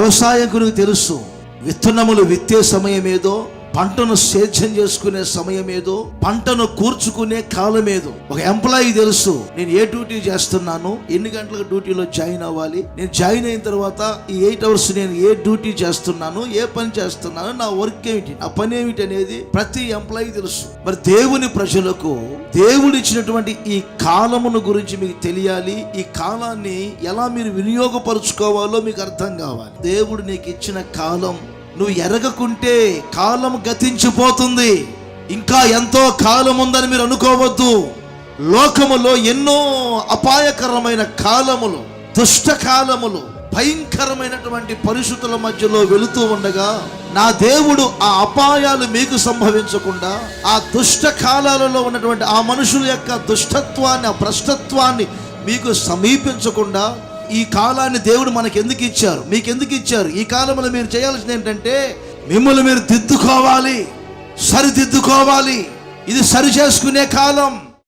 వ్యవసాయకునికి తెలుసు విత్తనములు విత్తే సమయం ఏదో, పంటను సేద్యం చేసుకునే సమయం ఏదో, పంటను కూర్చుకునే కాలం ఏదో. ఒక ఎంప్లాయీ తెలుసు నేను ఏ డ్యూటీ చేస్తున్నాను, ఎన్ని గంటలకు డ్యూటీలో జాయిన్ అవ్వాలి, నేను జాయిన్ అయిన తర్వాత ఈ 8 hours నేను ఏ డ్యూటీ చేస్తున్నాను, ఏ పని చేస్తున్నాను, నా వర్క్ ఏమిటి, నా పని ఏమిటి అనేది ప్రతి ఎంప్లాయీ తెలుసు. మరి దేవుని ప్రజలకు దేవుడు ఇచ్చినటువంటి ఈ కాలమును గురించి మీకు తెలియాలి. ఈ కాలాన్ని ఎలా మీరు వినియోగపరుచుకోవాలో మీకు అర్థం కావాలి. దేవుడు నీకు ఇచ్చిన కాలం నువ్వు ఎరగకుంటే కాలం గతించిపోతుంది. ఇంకా ఎంతో కాలం ఉందని మీరు అనుకోవద్దు. లోకములో ఎన్నో అపాయకరమైన కాలములు, దుష్ట కాలములు, భయంకరమైనటువంటి పరిస్థితుల మధ్యలో వెళుతూ ఉండగా నా దేవుడు ఆ అపాయాలు మీకు సంభవించకుండా, ఆ దుష్ట కాలాలలో ఉన్నటువంటి ఆ మనుషుల యొక్క దుష్టత్వాన్ని, ఆ భ్రష్టత్వాన్ని మీకు సమీపించకుండా ఈ కాలాన్ని దేవుడు మనకి ఎందుకు ఇచ్చారు, మీకు ఎందుకు ఇచ్చారు? ఈ కాలంలో మీరు చేయాల్సింది ఏంటంటే మిమ్మల్ని మీరు దిద్దుకోవాలి, సరిదిద్దుకోవాలి. ఇది సరి చేసుకునే కాలం.